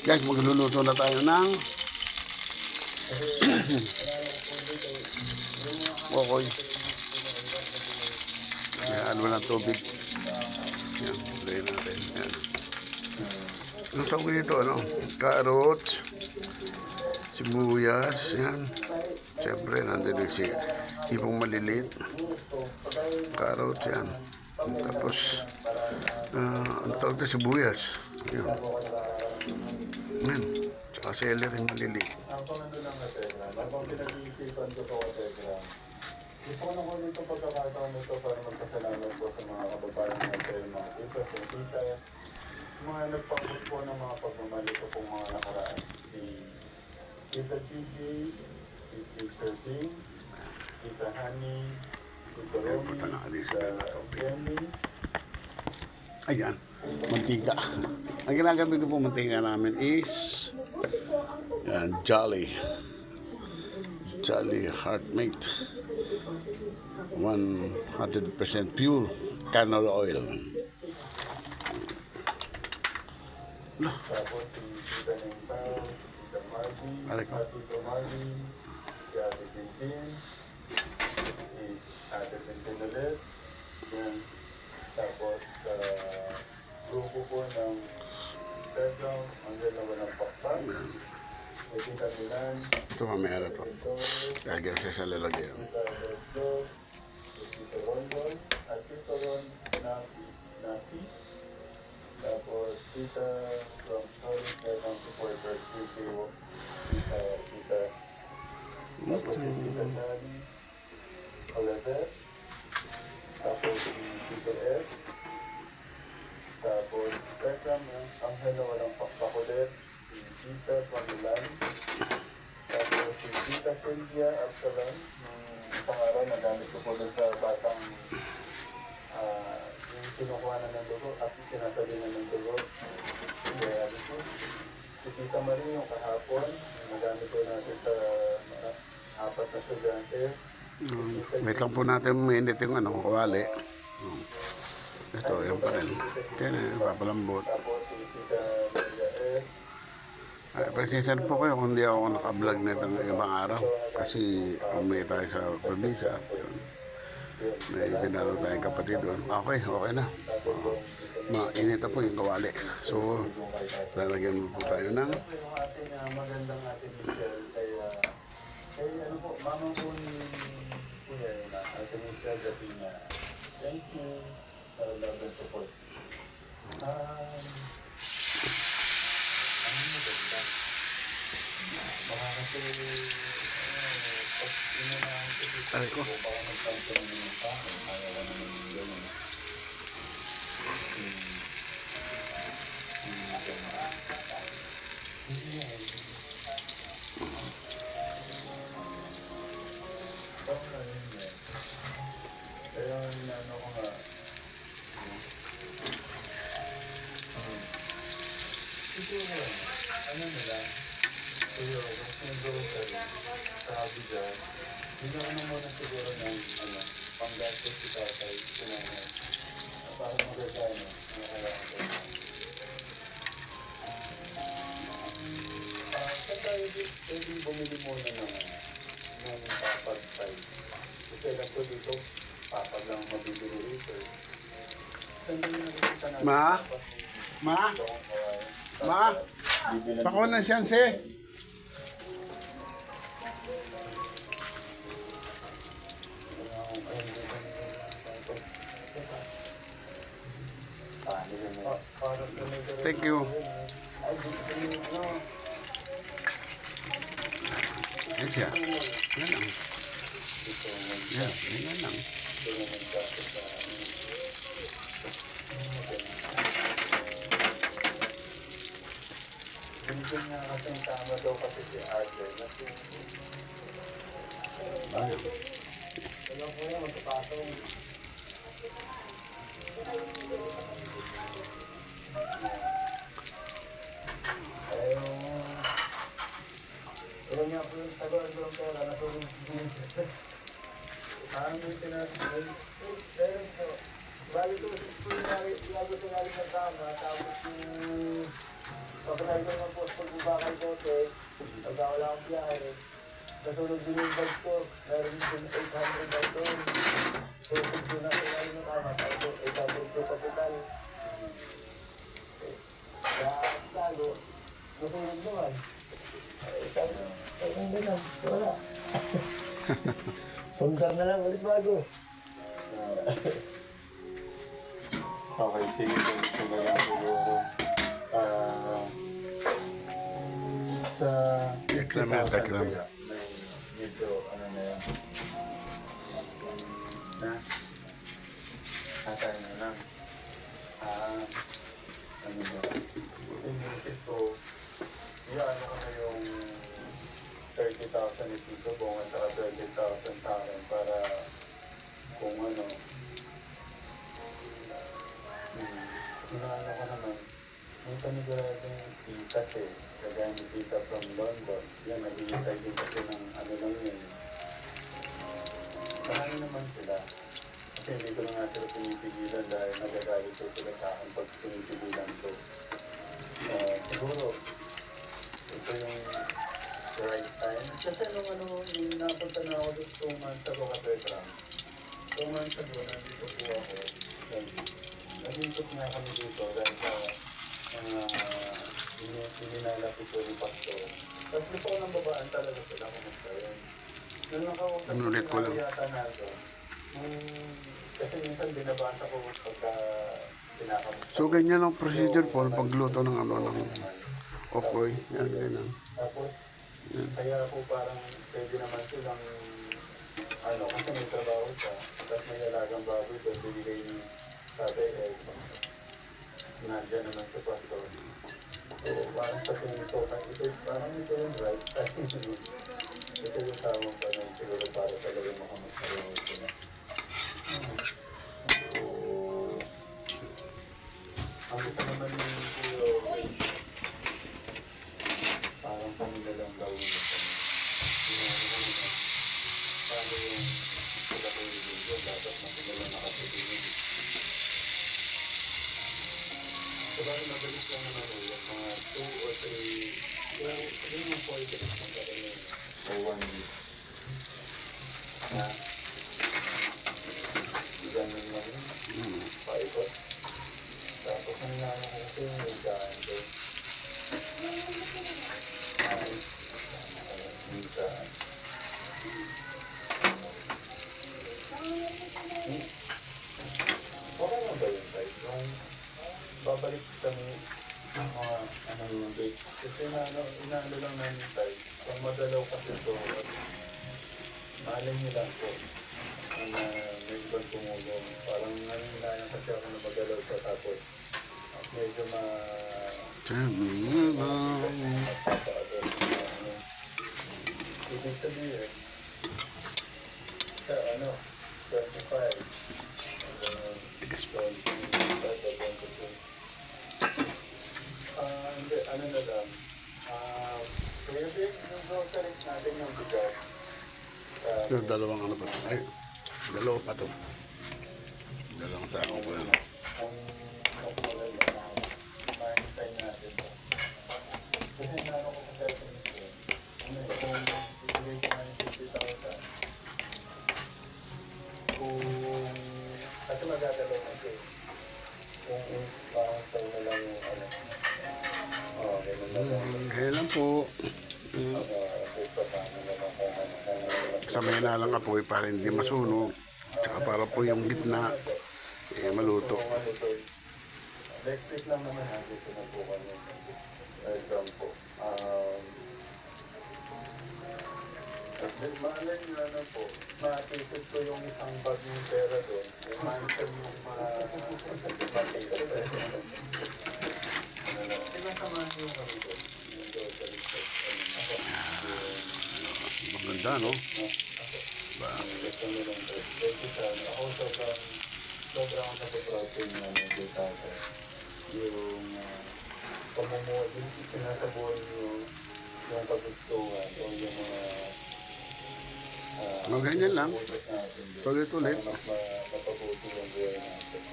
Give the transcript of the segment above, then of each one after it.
Guys, magluluto na tayo ng okoy. Yan, ano na tubig. Yan, lagyan natin. Yan. Ang sabi nito, ano? Carrots, sibuyas, yan. Siyempre, nandun yung sipong maliliit. Carrots, yan. Tapos, ang tawag na sibuyas. Yan. Yan. Tsaka celery maliliit. Gusto ko na ko nito pagkakataon nito para magpasalamat po sa mga kababayan natin, mga tita, tita, mga nagpabot po ng mga pagmamali ko pong mga nakaraan. Si Tita GJ, si Tita Ding, Tita Honey, Tita Romy, Tita Jenny. Ayan, mantika. Ang ginagamit ko po mantika namin is yan, Jolly Heartmate 100% pure canola oil. Tapos si Tita Nintao, Tita Margie, Tita Margie, si Ate Tintin, si Ate Tintin ulit. Yan. Tapos grupo po ng Pedro, hanggang na walang pakpak. Si Tita Milan, Ito mamaya na to. Lagyan siya sa lalagyan. Tita Rodjo, si Tita Rondon, at Tita Ron Nafi. Tapos Tita from Solid Kailang Supporters, Tita, tapos si Tita Sally, Olivet, tapos si Tita F, tapos Beckham, ang na walang pakpakulit, si Tita Pamilan, tapos si Tita Sylvia Absalon, nung isang araw nagamit ko po doon sa batang yung kinukuha na ng dugo at sinasali na ng dugo. Kaya dito, si Tita Marie yung kahapon, nagamit ko natin sa apat na estudyante. Wait lang po natin minute yung ano, kawali. Ito, yung pa rin. Yan, papalambot. Tapos si Tita Maria S. Pasensya po kayo kung di ako naka-vlog nito ng ibang araw. Kasi umuwi tayo sa probinsya. May pinalo tayong kapatid doon. Okay na. Mainit na po yung kawali. So, lalagyan mo po tayo ng Yung ating magandang ating Michelle kay ano po, mama po ni Kuya na ating Michelle Gatina. Thank you sa love and support. Ano mo ganda? Baka kasi pag inanahan ko dito, Aray ko. baka magtanto naman yung tao. Ayaw ka naman yung gano'n. Kaya ano ko nga, siguro, ano nila, siguro, kung siguro sa Abigail, hindi ako na muna siguro ng panggastos si tatay, sinanay. Para magagano, ang kailangan ko. Saan tayo pwede bumili muna ng papad size? Kasi alam ko dito, papad lang mabibili rito. Saan tayo nakikita natin? Ma? Bako na siyanse. Thank you. Yan siya. Yan lang. Yan lang. Hindi nga kasi tama daw kasi si Arden. Ayan. Wala po yan, magpapasok. Ayaw nga po yung tagal ng pera na po yung parang may tinatawag. Pero po, bali ko, inagot ng aling ng tama, tapos yung Pag-drive ko naman po sa pagbabakal ko, pagka wala akong biyahe, nasunog din yung bike ko, meron din 800 na ito. So, kung doon na kailangan mo tama, tapos 800 ko kapital. Kaya, lalo, nasunog naman. Ay, hindi na, wala. Pundar na lang, ulit bago. Okay, sige po. Ito na lang siguro. Sa Tekram yan, 50,000 tekram. kaya, may medyo ano na yan. Na? Atay na lang. Ano ba? Inisip ko, ano ko na yung 30,000 ito kung at saka 20,000 sa akin para kung ano. Inaano ko naman, may paniguradong titas eh. Kagaya ni tita from London. Yan, naghihintay din kasi ng ano lang yun. Marami naman sila. Kasi hindi ko na nga sila pinipigilan dahil nagagalit ko sila sa akin pag pinipigilan ko. Siguro, ito yung right time. Kasi nung napunta na ako doon 2 months ago ka Petra. 2 months ago, nandito po ako. Nag-ikot nga kami dito dahil sa ininalapit ko ni Pastor. Tapos gusto ko ng babaan talaga sila kumusta yun. Nung nakausap ko Ulit ko lang. yata na ito, kasi minsan binabasa ko pagka pinakamusta. So, ganyan ang procedure po pagluto ng ano ng okoy. Yan, ganyan. Tapos, kaya po parang pwede naman silang kasi may trabaho siya, tapos may alagang baboy doon, bibigay ni tatay nandiyan naman sa pastor. So, parang sa tingin ko, parang ito yung right time. Ito yung tamang panahon siguro para talaga makamasaraw sila. So, ang gusto naman yung kuyo, parang kami na lang gawin ito. Paano yung sila ko yung video, dapat na sila lang nakapitingin. So, bali mabilis lang naman yung mga 2 or 3, yung mga 4 days ng kagaling o 1 week. Na, ganun lang yun. Paikot. Tapos, ang nana ko kasi yung higaan doon. Higaan. Okay lang ba yun, guys? Nung babalik kami ng mga yung date. Kasi inaano lang namin tayo. Kung madalaw kasi ito, mahalin niyo lang po. May ibang tumulong. Parang nangyayang kasi ako na magalaw siya tapos medyo ibig sabihin, sa 25, Tigas pa. hindi, ano na lang. Kaya din, yung groceries natin yung bigas. Pero dalawang ano pa to? Ay, dalawa pa to. Dalawang tao ko yan. Ang magmulala na ma-hintay natin to. Kasi naroon ko sa definition, kung ibigay ko na yung 50,000, kasi magagalaw na ito. Kung parang tayo na lang yung ganun na lang. Kaya lang po. Sabay na lang apoy para hindi masunog. Tsaka para po yung gitna maluto. Next week lang naman dito na po kami. Welcome po. Maalala nyo na po, matisip ko yung isang bag ng pera doon. Yung mindset yung mga bakit. Sinasamahan nyo kami doon. Yung grocery shop. Maganda, no? Gusto nyo lang po. Thank you sir. Ako sobrang nag-proud ko yung medyo tatay. Yung pamumuha, yung sinasabuhan nyo yung paggustuhan o yung mga Ganyan lang. Tuloy-tuloy. mas mapabuti yung buhay natin.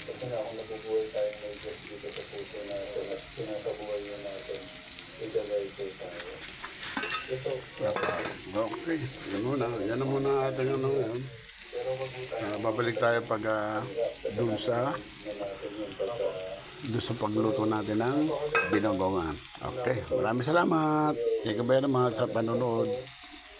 Kasi nga kung nabubuhay tayo may Diyos dito sa puso natin at sinasabuhay yun natin magagay po tayo. Ito, Okay, yan na muna ating ano yun. pero wag po tayo Babalik tayo pag dun sa na natin yung pagka doon sa pagluto natin ng binonggongan. Okay, maraming salamat. Thank you very much sa panonood.